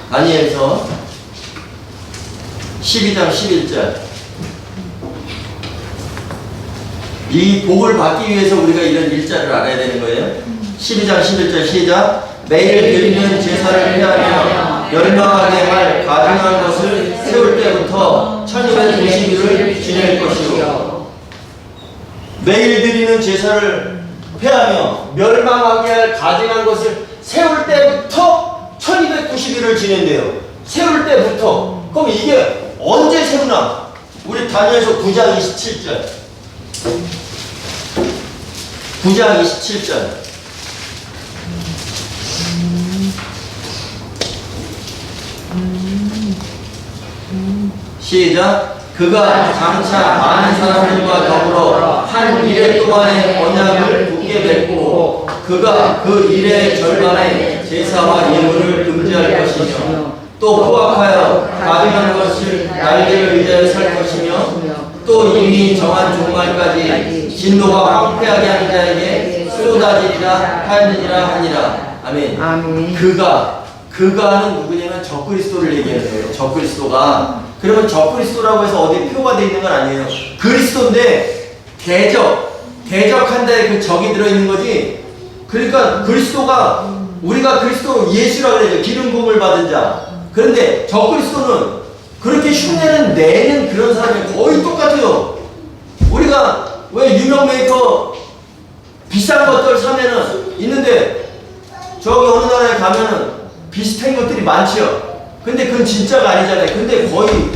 다니엘서 12장 11절. 이 복을 받기 위해서 우리가 이런 일자를 알아야 되는 거예요. 12장 11절 시작. 매일 드리는 제사를 피하며 멸망하게 할 가증한 것을 세울 때부터 1290일을 지낼 것이요. 매일 드리는 제사를 피하며 멸망하게 할 가증한 것을 세울 때부터 1290일을 지낸대요. 세울 때부터. 그럼 이게 언제 세우나? 우리 다니엘서 9장 27절. 9장 27절. 시작. 그가 장차 많은 사람들과 더불어 한 일해 동안의 언약을 굳게 맺고 그가 그 일의 절반의 제사와 예물을 금지할 것이며 또 포악하여 가증한 것을 날개를 의지하여 살 것이며 또 이미 정한 종말까지 진노가 황폐하게 하는 자에게 쏟아지리라 하느니라. 아멘. 아멘. 그가는 누구냐면 적그리스도를 얘기하는 거예요. 적그리스도가. 그러면 적그리스도라고 해서 어디 표가 되어 있는 건 아니에요. 그리스도인데 대적한다에 그 적이 들어있는 거지. 그러니까 그리스도가 우리가 그리스도 예수라고 그러죠. 기름 부음을 받은 자. 그런데 적그리스도는 그렇게 흉내는 내는 그런 사람이 거의 똑같아요. 우리가 왜 유명 메이커 비싼 것들 사면은 있는데 저기 어느 나라에 가면은 비슷한 것들이 많지요. 근데 그건 진짜가 아니잖아요. 근데 거의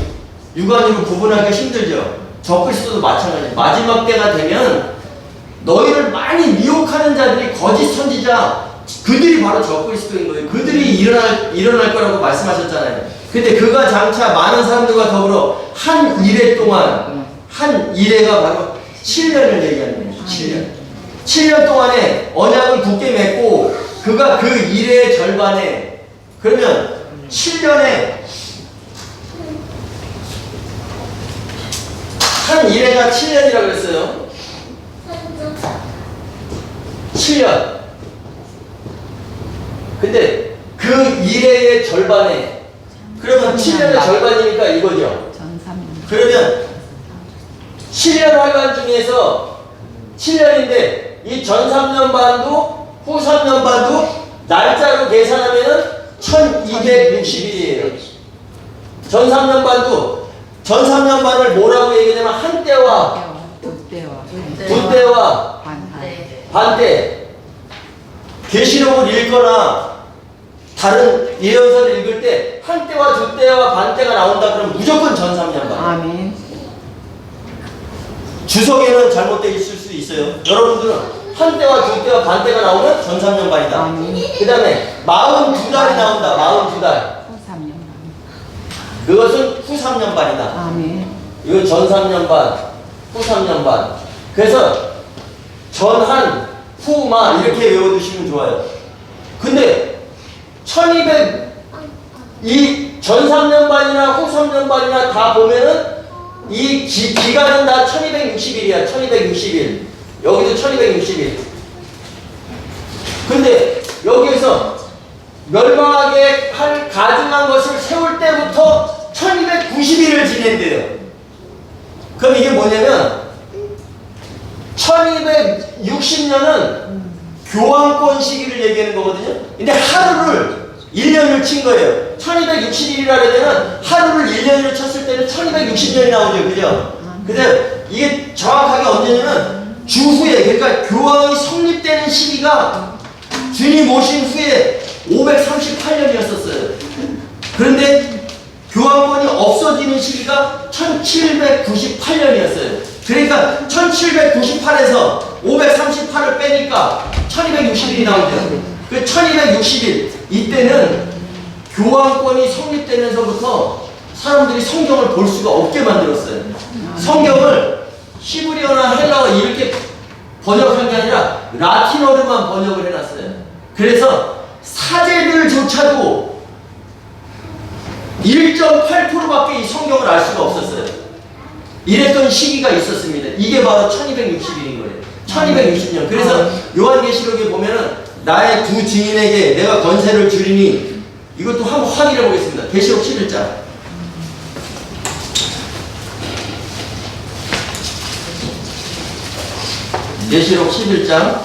육안으로 구분하기가 힘들죠. 적그리스도도 마찬가지예요. 마지막 때가 되면 너희를 많이 미혹하는 자들이 거짓 선지자, 그들이 바로 적그리스도인 거예요. 그들이 일어날 거라고 말씀하셨잖아요. 근데 그가 장차 많은 사람들과 더불어 한 일해 동안, 한 일해가 바로 7년을 얘기하는 거예요. 7년. 7년 동안에 언약을 굳게 맺고 그가 그 일의 절반에, 그러면 7년에 한 일해가 7년이라고 그랬어요. 7년. 근데 그 일해의 절반에, 그러면 7년의 절반이니까 이거죠. 그러면 7년 활관 중에서 7년인데 이 전 3년 반도 후 3년 반도 날짜로 계산하면은 1260일이에요. 전 3년 반도, 전 3년 반을 뭐라고 얘기하냐면 한때와 두때와 반때. 계시록을 읽거나 다른 예언서를 읽을 때 한때와 두때와 반때가 나온다 그러면 무조건 전 3년 반. 아멘. 주석에는 잘못되어 있을 수 있어요. 여러분들은 한때와 두때와 반때가 나오면 전 3년 반이다. 그 다음에 42달이 나온다. 42달. 후 3년 반. 그것은 후 3년 반이다. 아멘. 이거 전 3년 반, 후 3년 반. 그래서 전한, 후마 이렇게 외워두시면 좋아요. 근데 1200, 전 3년 반이나 후 3년 반이나 다 보면은 이 기간은 다 1260일이야. 1260일. 여기도 1260일. 근데 여기에서 멸망하게 할 가증한 것을 세울 때부터 1290일을 지낸대요. 그럼 이게 뭐냐면 1260년은 교황권 시기를 얘기하는 거거든요. 근데 하루를 1년을 친 거예요. 1260일이라 그러면 하루를 1년으로 쳤을 때는 1260년이 나오죠. 그죠? 근데 이게 정확하게 언제냐면 주후에, 그러니까 교황이 성립되는 시기가 주님 오신 후에 538년이었었어요. 그런데 교황권이 없어지는 시기가 1798년이었어요. 그러니까 1798에서 538을 빼니까 1260일이 나오죠. 그 1260일, 이때는 교황권이 성립되면서부터 사람들이 성경을 볼 수가 없게 만들었어요. 성경을 히브리어나 헬라어 이렇게 번역한 게 아니라 라틴어로만 번역을 해놨어요. 그래서 사제들조차도 1.8%밖에 이 성경을 알 수가 없었어요. 이랬던 시기가 있었습니다. 이게 바로 1260일인 거예요. 1260년. 그래서 요한계시록에 보면은 나의 두 증인에게 내가 권세를 주리니 이것도 한번 확인해 보겠습니다. 계시록 11장. 계시록 11장.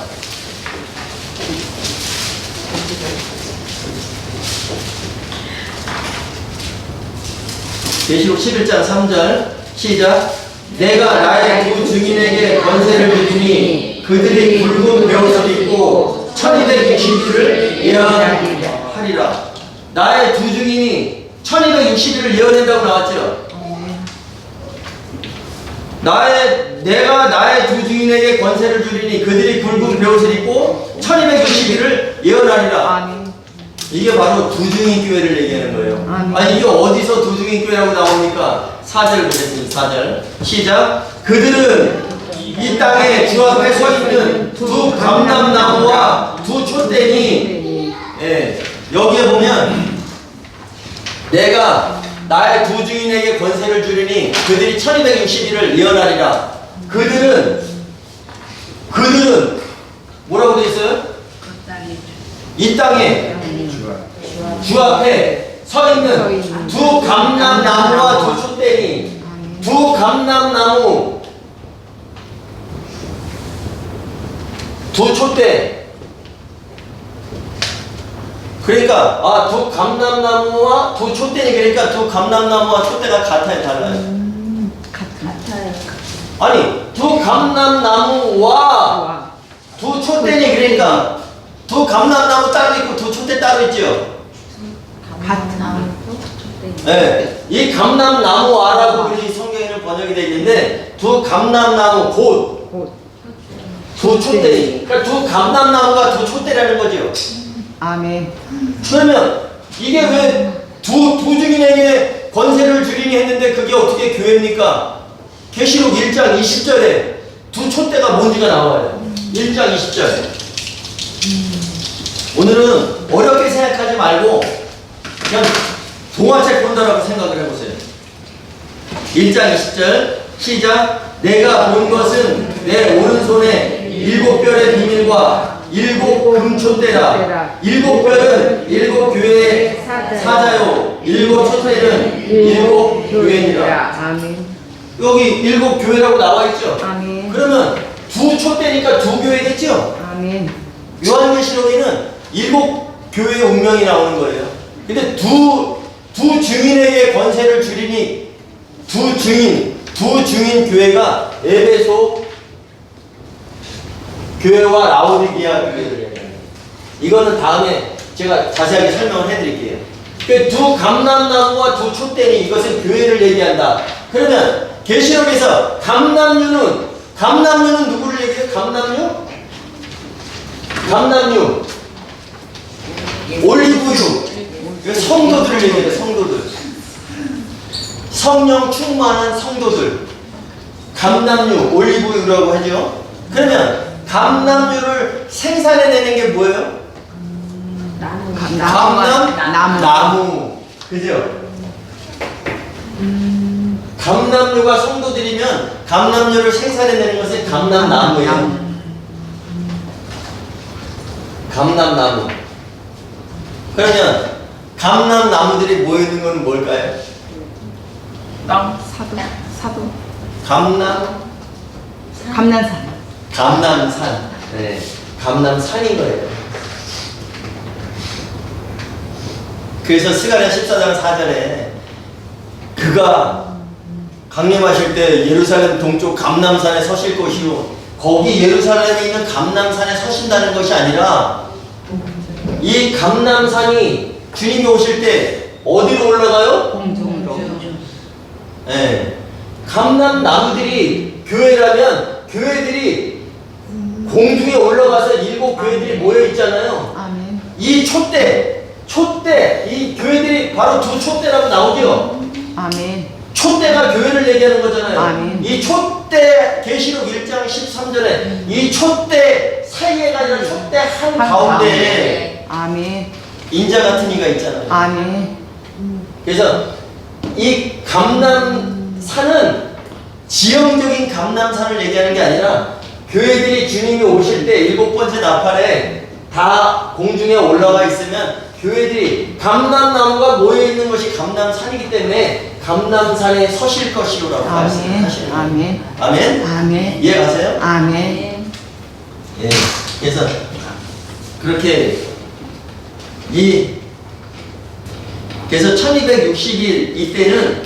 계시록 11장 3절 시작. 내가 나의 두 증인에게 권세를 주리니 그들이 붉은 베옷을 입고 1260일을 예언하리라. 나의 두 증인이 1260일을 예언한다고 나왔죠. 내가 나의 두 증인에게 권세를 주리니 그들이 붉은 베옷을 입고 1260일을 예언하리라. 이게 바로 두 증인 교회를 얘기하는 거예요. 아니, 이게 어디서 두 증인 교회라고 나옵니까? 4절 보겠습니다. 4절 시작. 그들은 이 땅에 주 앞에 서 있는 두 감람나무와 두 촛대니, 예, 여기에 보면 내가 나의 두 증인에게 권세를 주리니 그들이 1260일을 예언하리라. 그들은 뭐라고 되어 있어요? 이 땅에 주 앞에 서 있는 두 감람나무와 두 촛대니, 두 감람나무, 두 촛대. 그러니까 두 감람나무와 두 촛대니, 그러니까 두 감람나무와 촛대가 같아요, 달라요? 같아요. 아니, 두 감람나무와 두 촛대니, 그러니까 두 감람나무 따로 있고 두 촛대 따로 있죠. 같은 네, 이 감람나무와라고 우리 성경에는 번역이 되어 있는데 두 감람나무 곧 두 촛대. 그러니까 두 감람나무가 두 촛대라는 거죠. 아멘. 그러면 이게 왜 두 증인에게 권세를 주리니 했는데 그게 어떻게 교회입니까? 계시록 1장 20절에 두 촛대가 뭔지가 나와요. 1장 20절. 오늘은 어렵게 생각하지 말고 그냥 동화책 본다라고 생각을 해보세요. 1장 20절 시작. 내가 본 것은 내 오른손에 7별의 비밀과 7 금촛대라. 7별은 7 교회의 사자요 7 촛대는 7 교회니라. 아멘. 여기 7 교회라고 나와있죠. 아멘. 그러면 두 촛대니까 두 교회겠죠. 아멘. 요한계시록에는 7 교회의 운명이 나오는 거예요. 근데 두 증인에게 권세를 주리니 두 증인 교회가 에베소 교회와 라오디게아 교회를 얘기해요. 이거는 다음에 제가 자세하게 설명을 해드릴게요. 두 감람나무와 두 촛대니 이것은 교회를 얘기한다. 그러면 계시록에서 감람류는 누구를 얘기해요? 감람류 올리브유 성도들을 얘기해요. 성도들, 성령 충만한 성도들, 감람류 올리브유라고 하죠. 그러면 감람류를 생산해내는 게 뭐예요? 나무. 그죠? 감람류가 성도들이면 감람류를 생산해내는 것은 감람나무예요. 감람나무. 그러면 감람나무들이 모여있는 건 뭘까요? 사도. 감람산. 네, 감람산인 거예요. 그래서 스가랴 14장 4절에 그가 강림하실 때 예루살렘 동쪽 감람산에 서실 것이요. 거기 예루살렘에 있는 감람산에 서신다는 것이 아니라 이 감람산이 주님이 오실 때 어디로 올라가요? 공중으로. 네. 감람나무들이 교회라면 교회들이 공중에 올라가서 7 교회들이 모여 있잖아요. 아멘. 이 촛대, 이 교회들이 바로 두 촛대라고 나오죠. 아멘. 촛대가 교회를 얘기하는 거잖아요. 아멘. 이 촛대, 계시록 1장 13절에 이 촛대 사이에가 아니라 촛대 한가운데에 아멘. 인자 같은 이가 있잖아요. 아멘. 그래서 이 감람산은 지형적인 감람산을 얘기하는 게 아니라 교회들이 주님이 오실 때 7번째 나팔에 다 공중에 올라가 있으면 교회들이 감람나무가 모여있는 것이 감람산이기 때문에 감람산에 서실 것이로라고 아멘. 말씀하시는 거예요. 아멘. 아멘? 아멘. 이해가세요? 아멘. 예. 그래서 그렇게 그래서 1260일 이때는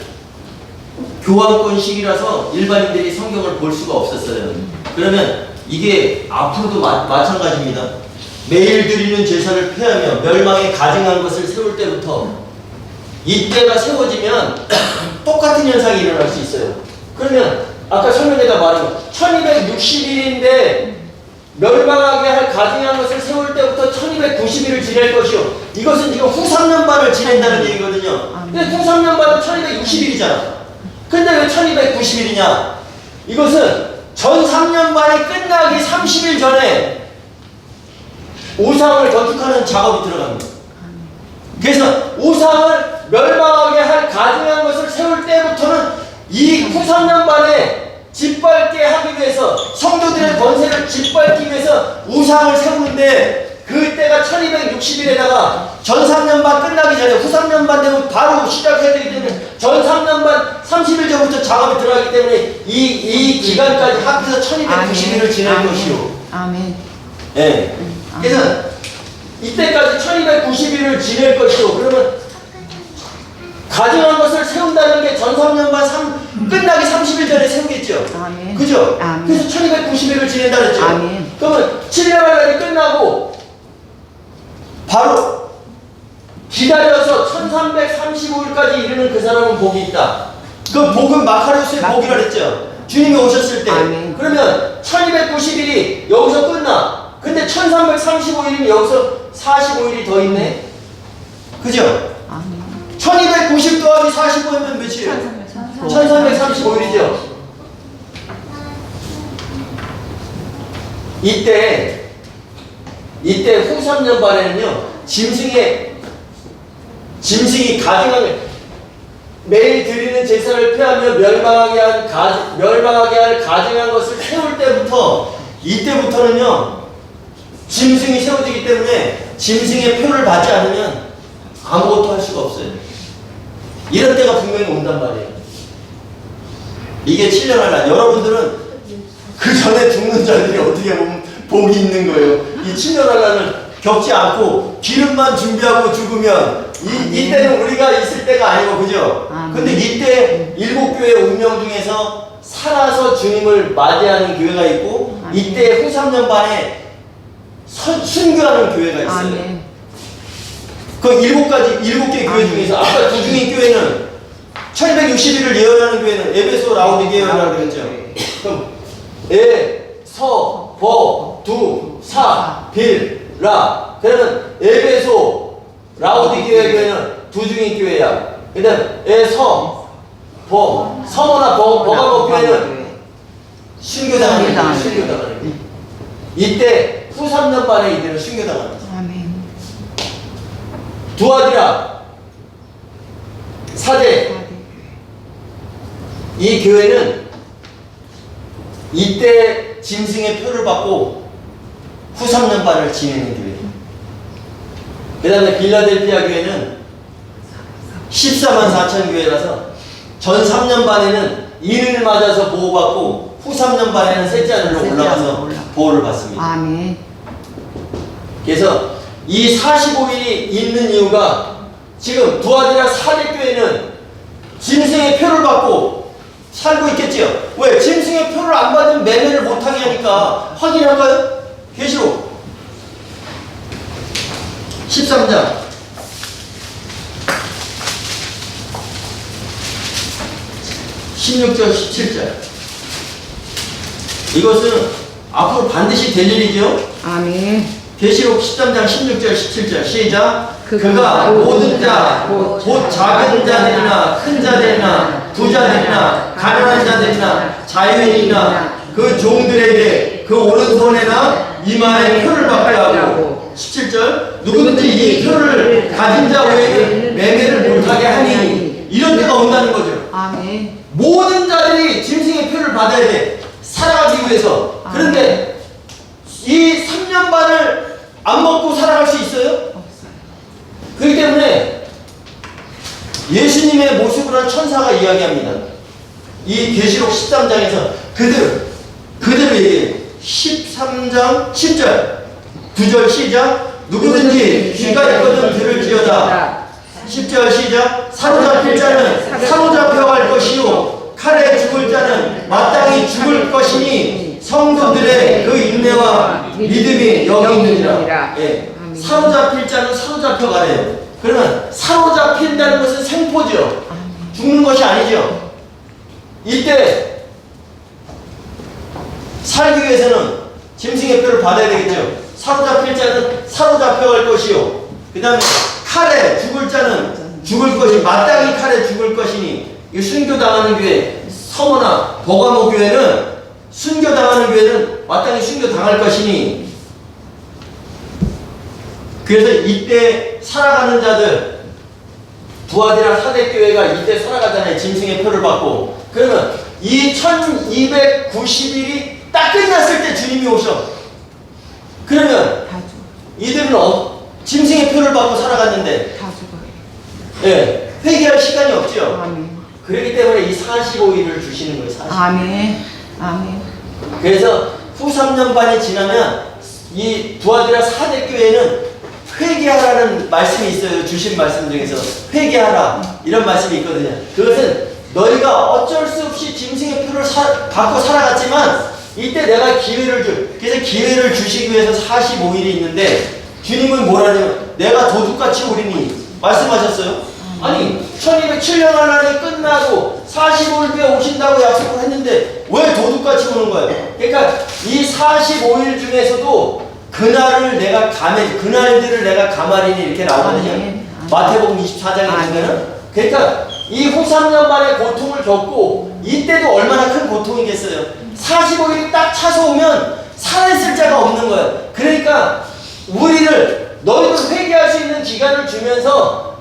교환권 시기라서 일반인들이 성경을 볼 수가 없었어요. 그러면 이게 앞으로도 마찬가지입니다. 매일 드리는 제사를 폐하며 멸망에 가증한 것을 세울 때부터 이때가 세워지면 똑같은 현상이 일어날 수 있어요. 그러면 아까 설명에다 말한 거 1260일인데 멸망하게 할 가증한 것을 세울 때부터 1290일을 지낼 것이요. 이것은 지금 후 3년반을 지낸다는 얘기거든요. 근데 후 3년반은 1260일이잖아. 근데 왜 1290일이냐? 이것은 전 3년반이 끝나기 30일 전에 우상을 건축하는 작업이 들어갑니다. 그래서 우상을 멸망하게 할 가증한 것을 세울 때부터는 이 후 3년반에 짓밟게 하기 위해서 성도들의 권세를 짓밟기 위해서 우상을 세우는데 그때가 1260일에다가 전 3년반 끝나기 전에 후 3년반 되면 바로 시작해야 되기 때문에 전 3년반 30일 전부터 작업이 들어가기 때문에 이 기간까지 합해서 1290일을 지낼 것이요. 아멘. 예. 그래서 이때까지 1290일을 지낼 것이요. 그러면 가증한 것을 세운다는 게 전 3년반 끝나기 30일 전에 세우겠죠. 아멘. 그죠? 아멘. 그래서 1290일을 지낸다 그랬죠. 아멘. 그러면 7년날이 끝나고 바로 기다려서 1335일까지 이르는 그 사람은 복이 있다. 그 복은 마카리오스의 복이라 그랬죠. 주님이 오셨을 때. 아멘. 그러면 1290일이 여기서 끝나. 근데 1335일이면 여기서 45일이 더 있네. 그죠? 아멘. 1290 더하기 45면 몇이에요? 1335일이죠. 이때 후 3년반에는요 짐승이 가증한 매일 드리는 제사를 폐하며 멸망하게 할 가증한 것을 세울 때부터 이때부터는요 짐승이 세워지기 때문에 짐승의 표를 받지 않으면 아무것도 할 수가 없어요. 이런 때가 분명히 온단 말이에요. 이게 7년 할날 여러분들은 그 전에 죽는 자들이 어떻게 보면 복이 있는 거예요. 이 7년 할날을 겪지 않고 기름만 준비하고 죽으면 이때는 우리가 있을 때가 아니고 그죠? 근데 이때 7교회 운명 중에서 살아서 주님을 맞이하는 교회가 있고 이때 후 3년 반에 순교하는 교회가 있어요. 아멘. 그 7개 교회 중에서 아까 두중인 교회는 1260일을 예언하는 교회는 에베소 라오디게아라고 그랬죠. 그럼 서, 버, 두, 사, 빌, 라. 그러면 에베소 라오디게아 교회는 두중인 교회야. 그 다음 서, 버, 서머나 버가버 교회는 순교당하는 교회, 순교당하는 교회. 이때 후 3년 반에 이들은 순교당하는 거야. 아멘. 두아디라 사대 이 교회는 이때 짐승의 표를 받고 후 3년 반을 지내는 교회. 그 다음에 빌라델피아 교회는 14만 4천 교회라서 전 3년 반에는 인을 맞아서 보호받고 후 3년 반에는 셋째 하늘로 올라가서 보호를 받습니다. 아멘. 그래서 이 45일이 있는 이유가 지금 두아디라 사대교회는 짐승의 표를 받고 살고 있겠지요. 왜? 짐승의 표를 안 받으면 매매를 못하게 하니까. 확인할까요? 계시록 13장 16절 17절 이것은 앞으로 반드시 될 일이죠. 아멘. 계시록 13장 16절 17절 시작. 그가 모든 자 곧 작은 자들이나 큰 자들이나 부자들이나 가난한 자들이나 자유인이나 그 종들에게 그 오른손에나 이마에 표를 받게 하고 17절 누구든지 이 표를 가진 자 외에는 매매를 못하게 하니 이런 때가 온다는 거죠. 아멘. 모든 자들이 짐승의 표를 받아야 돼. 살아가기 위해서. 그런데 이 3년 반을 안 먹고 살아갈 수 있어요? 없어요. 그렇기 때문에 예수님의 모습을 한 천사가 이야기합니다. 이 계시록 13장에서 그대로 얘기해요. 13장 10절 9절 시작. 누구든지 귀가 있거든 들을지어다. 10절 시작. 사로잡힐 자는 사로잡혀갈 것이요 칼에 죽을 자는 마땅히 죽을 것이니 성도들의 그 인내와 믿음이 여기 있느니라. 예. 사로잡힐 자는 사로잡혀가래요. 그러면 사로잡힌다는 것은 생포죠. 죽는 것이 아니죠. 이때 살기 위해서는 짐승의 표를 받아야 되겠죠. 사로잡힐 자는 사로잡혀갈 것이요. 그 다음에 칼에 죽을 자는 죽을 것이 마땅히 칼에 죽을 것이니 이 순교당하는 교회 서머나 버가모 교회는 순교당하는 교회는 마땅히 순교당할 것이니 그래서 이때 살아가는 자들 부하디라 사대교회가 이때 살아가잖아요. 짐승의 표를 받고 그러면 이 1290일이 딱 끝났을 때 주님이 오셔. 그러면 이들은 짐승의 표를 받고 살아갔는데 다 죽어요. 예, 회개할 시간이 없죠. 아멘. 그렇기 때문에 이 45일을 주시는 거예요. 45일. 아멘. 아멘. 그래서 후 3년 반이 지나면 이 부하디라 사대교회는 회개하라는 말씀이 있어요. 주신 말씀 중에서 회개하라 이런 말씀이 있거든요. 그것은 너희가 어쩔 수 없이 짐승의 표를 받고 살아갔지만 이때 내가 기회를 줘. 그래서 기회를 주시기 위해서 45일이 있는데 주님은 뭐라냐면 내가 도둑같이 오리니 말씀하셨어요. 아니 1207년 하나님 끝나고 45일 뒤에 오신다고 약속을 했는데 왜 도둑같이 오는 거예요? 그러니까 이 45일 중에서도 그날들을 내가 가마리니 이렇게 나오거든요. 마태복음 24장에 보면은 그러니까 이 후 3년 만에 고통을 겪고 이때도 얼마나 큰 고통이겠어요. 45일이 딱 차서 오면 살아있을 자가 없는 거예요. 그러니까 우리를 너희도 회개할 수 있는 기간을 주면서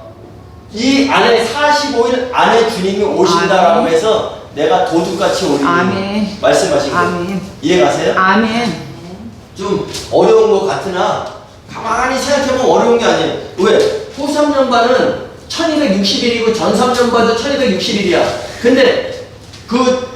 이 안에 45일 안에 주님이 오신다라고 해서 내가 도둑같이 오리니 말씀하신 거예요. 이해가세요? 아멘. 좀 어려운 것 같으나 가만히 생각해보면 어려운 게 아니에요. 왜? 후 3년 반은 1260일이고 전 3년 반도 1260일이야. 근데 그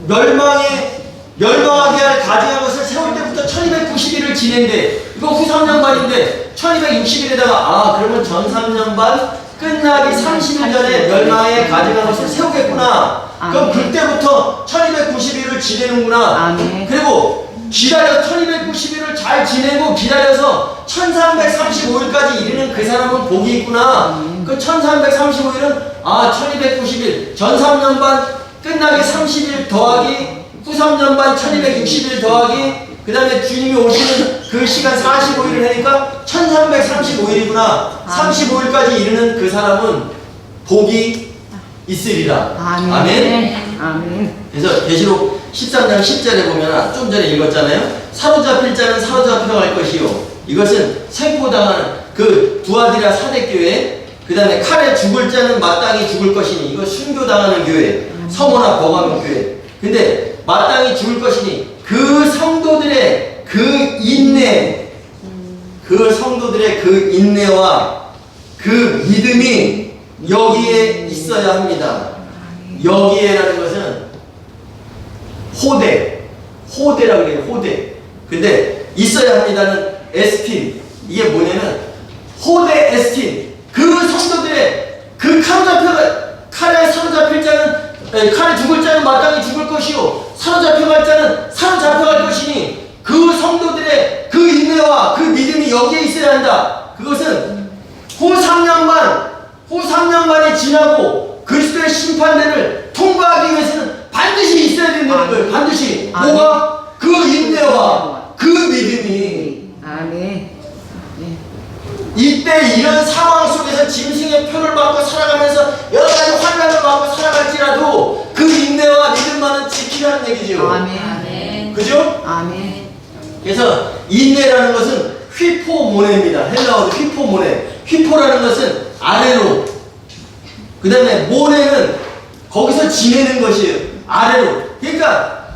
멸망하게 할 가증한 것을 세울 때부터 1290일을 지낸대. 이거 후 3년 반인데 1260일에다가 그러면 전 3년 반 끝나기 30일 전에 멸망에 가증한 것을 세우겠구나. 그럼 그때부터 1290일을 지내는구나. 그리고 기다려 1290일을 잘 지내고 기다려서 1335일까지 이르는 그 사람은 복이 있구나. 그 1335일은 1290일 전 3년 반 끝나기 30일 더하기 후 3년 반 1260일 더하기 그 다음에 주님이 오시는 그 시간 45일을 하니까 1335일이구나. 35일까지 이르는 그 사람은 복이 있으리라. 아멘. 그래서 계시록 13장 10절에 보면 좀 전에 읽었잖아요. 사로잡힐 자는 사로잡혀갈 것이요. 이것은 생포당하는 그 부하디라 사대교회. 그 다음에 칼에 죽을 자는 마땅히 죽을 것이니 이거 순교당하는 교회. 서머나 버가모 교회. 근데 마땅히 죽을 것이니 그 성도들의 그 인내, 그 성도들의 그 인내와 그 믿음이 여기에 있어야 합니다. 여기에라는 것은 호대라고 그래요. 호대. 근데 있어야 합니다는 에스틴. 이게 뭐냐면 호대 에스틴. 그 성도들의 그 칼에 사로잡힐 자는 칼에 죽을 자는 마땅히 죽을 것이요 사로잡혀갈 자는 사로잡혀갈 것이니 그 성도들의 그 인내와 그 믿음이 여기에 있어야 한다. 그것은 후 3년 반이 지나고 그리스도의 심판대를 통과하기 위해서는 반드시 있어야 된다는 거예요. 반드시. 뭐가? 그 인내와 그 믿음이. 아멘. 이때 이런 상황 속에서 짐승의 표를 받고 살아가면서 여러 가지 환난을 받고 살아갈지라도 그 인내와 믿음만은 지키라는 얘기죠. 아멘. 그죠? 아멘. 그래서 인내라는 것은 휘포모네입니다. 헬라어로 휘포모네. 휘포라는 것은 아래로. 그 다음에 모네는 거기서 지내는 것이에요. 아래로. 그러니까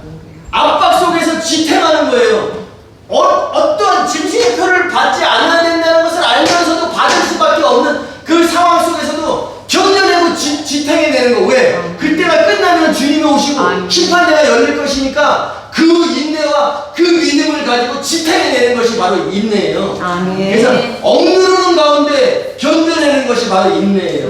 압박 속에서 지탱하는 거예요. 어떠한 짐승의 표를 받지 않아야 된다는 것을 알면서도 받을 수밖에 없는 그 상황 속에서도 견뎌내고 지탱해내는 거. 왜? 그때가 끝나면 주님이 오시고 심판대가 열릴 것이니까 그 인내와 그 믿음을 가지고 지탱해내는 것이 바로 인내예요. 그래서 억누르는 가운데 견뎌내는 것이 바로 인내예요.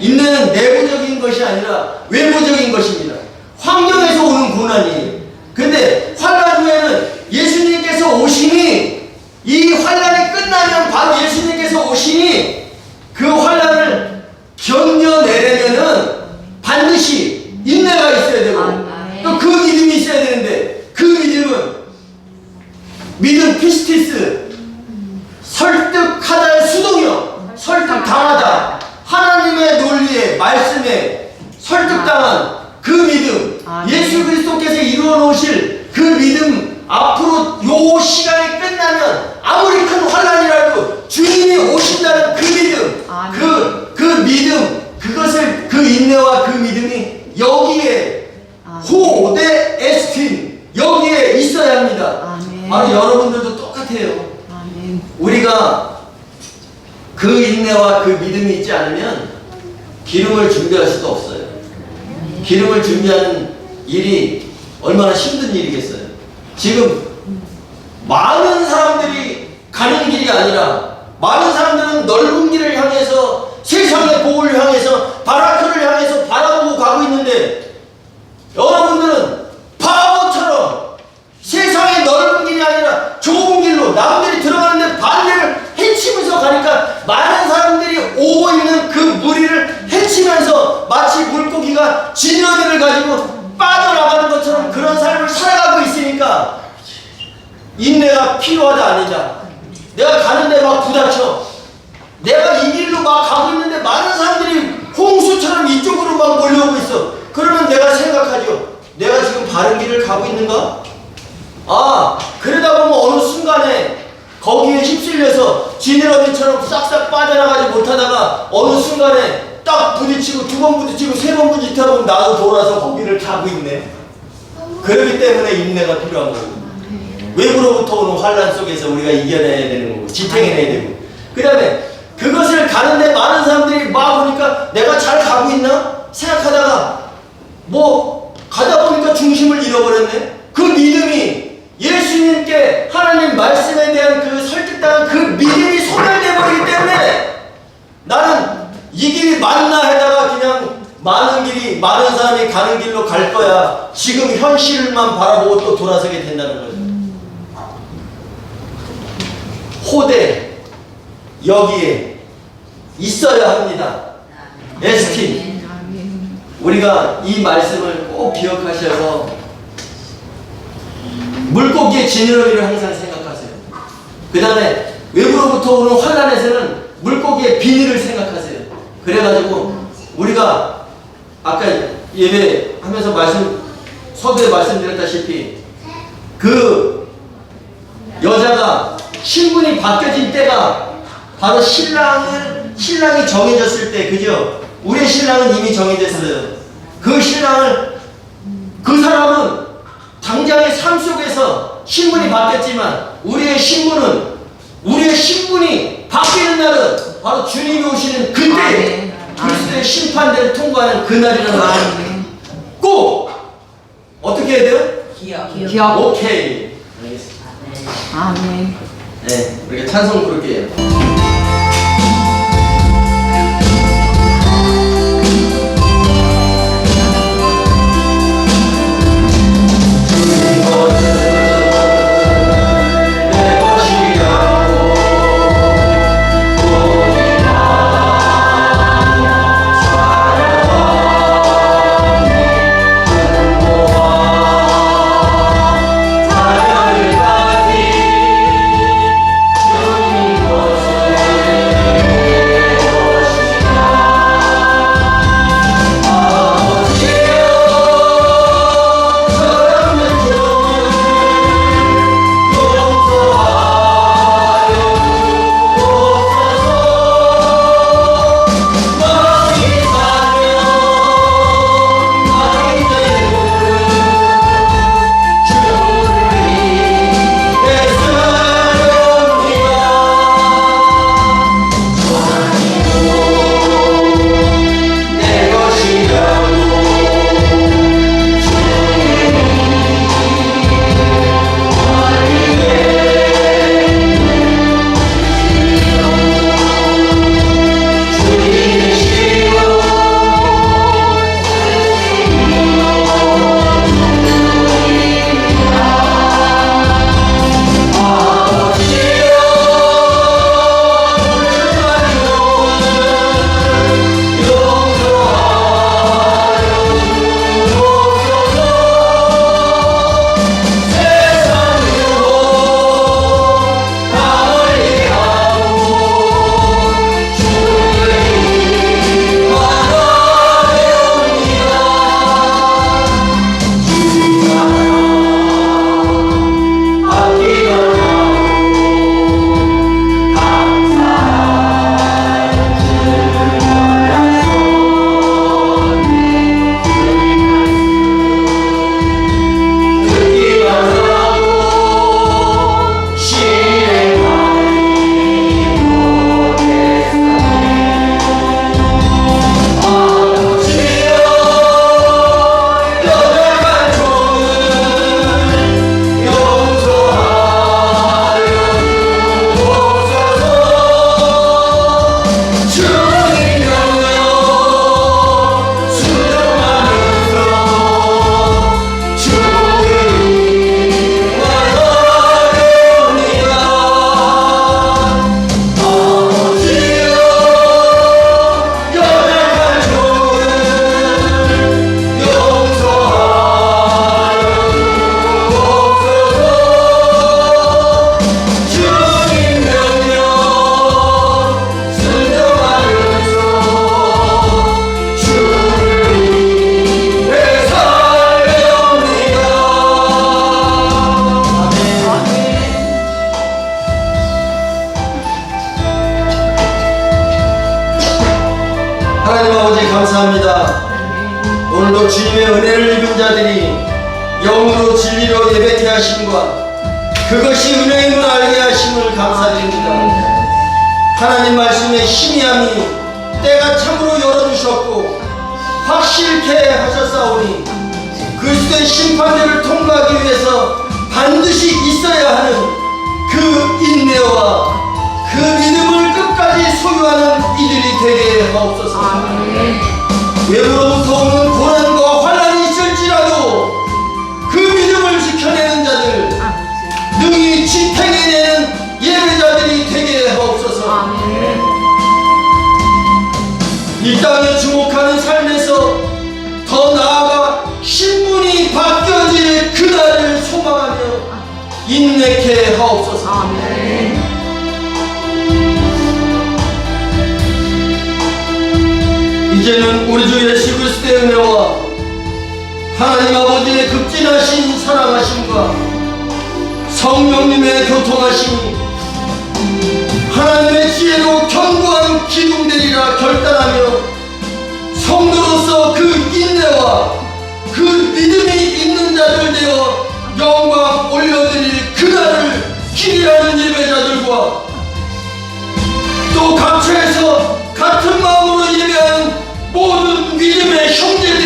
인내는 내부적인 것이 아니라 외부적인 것입니다. 환경에서 오는 고난이에요. 근데 환난 후에는 예수님께서 오시니, 이 환난이 끝나면 바로 예수님께서 오시니 그 환난을 견뎌내려면은 반드시 인내가 있어야 되고 또 그 믿음이 있어야 되는데, 그 믿음은 믿음 피스티스, 설득하다의 수동력, 설득당하다, 하나님의 논리에 말씀에 설득당한 그 믿음, 예수 그리스도께서 이루어 놓으실 그 믿음, 앞으로 요 시간이 끝나면 아무리 큰 환난이라도 주님이 오신다는 그 믿음, 그 믿음, 그것을, 그 인내와 그 믿음이 여기에 호대 에스틴, 여기에 있어야 합니다. 바로 여러분들도 똑같아요. 우리가 그 인내와 그 믿음이 있지 않으면 기름을 준비할 수도 없어요. 기름을 준비하는 일이 얼마나 힘든 일이겠어요. 지금 많은 사람들이 가는 길이 아니라, 많은 사람들은 넓은 길을 향해서, 세상의 복을 향해서, 바라크를 향해서 바라보고 가고 있는데, 여러분들은 바보처럼 세상의 넓은 길이 아니라 좁은 길로 남들이 들어가는데 반대를 헤치면서 가니까 많은 사람들이 오고 있는 그 무리를 헤치면서 마치 물고기가 지느러미를 가지고 빠져나가는 것처럼 그런 삶을 살아가고 있으니까 인내가 필요하다 아니냐. 내가 가는데 막 부닥쳐. 내가 이 길로 막 가고 있는데 많은 사람들이 홍수처럼 이쪽으로 막 몰려오고 있어. 그러면 내가 생각하죠. 내가 지금 바른 길을 가고 있는가? 그러다 보면 어느 순간에 거기에 휩쓸려서 지느러미처럼 싹싹 빠져나가지 못하다가 어느 순간에 딱 부딪히고, 두 번 부딪히고, 세 번 부딪히다 보면 나도 돌아서 거기를 가고 있네. 그렇기 때문에 인내가 필요한 거고, 외부로부터 오는 환란 속에서 우리가 이겨내야 되는 거고, 지탱해내야 되고, 그 다음에 그것을 가는데 많은 사람들이 막 보니까 내가 잘 가고 있나 생각하다가 뭐 가다 보니까 중심을 잃어버렸네. 그 믿음이, 예수님께 하나님 말씀에 대한 그 설득당한 그 믿음이 소멸돼 버리기 때문에 나는 이 길이 맞나 하다가 그냥 많은 사람이 가는 길로 갈 거야, 지금 현실만 바라보고 또 돌아서게 된다는 거죠. 호대, 여기에 있어야 합니다. 에스틴, 우리가 이 말씀을 꼭 기억하셔서 물고기의 지느러미를 항상 생각하세요. 그 다음에 외부로부터 오는 환난에서는 물고기의 비닐을 생각하세요. 그래가지고 우리가 아까 예배하면서 서두에 말씀드렸다시피 그 여자가 신분이 바뀌어진 때가 바로 신랑이 정해졌을 때, 그죠? 우리의 신랑은 이미 정해졌어요. 그 신랑을, 그 사람은 당장의 삶 속에서 신분이 바뀌었지만 우리의 신분이 바뀌는 날은 바로 주님이 오시는 그때 그리스도의 심판대를 통과하는 그날이라는 거예요. 꼭 어떻게 해야 돼요? 기억. 오케이. 알겠습니다. 아멘. 네, 우리가 찬송 부를게요. 자녀들까지 주님 것을 아버지 감사합니다. 오늘도 주님의 은혜를 입은 자들이 영으로 진리로 예배케 하심과 그것이 은혜임을 알게 하심을 감사드립니다. 하나님 말씀의 희미함이 때가 참으로 열어주셨고 확실케 하셨사오니 그리스도의 심판대를 통과하기 위해서 반드시 있어야 하는 그 인내와 그 믿음을 끝까지 소유하는 이들이 되게 하옵소서. 외부로부터 오는 고난과 환난이 있을지라도 그 믿음을 지켜내는 자들, 능히 지탱해내는 예배자들이 되게 하옵소서. 이 땅에 주목하는 삶에서 더 나아가 신분이 바뀌어질 그날을 소망하며 인내케 하옵소서. 이제는 우리 주 예수 그리스도의 은혜와 하나님 아버지의 극진하신 사랑하심과 성령님의 교통하심이 하나님의 지혜로 견고한 기둥되리라 결단하며 성도로서 그 인내와 그 믿음이 있는 자들 되어 영광 올려드릴 그날을 기대하는 예배자들과 또 각처에서 같은 마음으로 예배하는 모든 믿음의 형제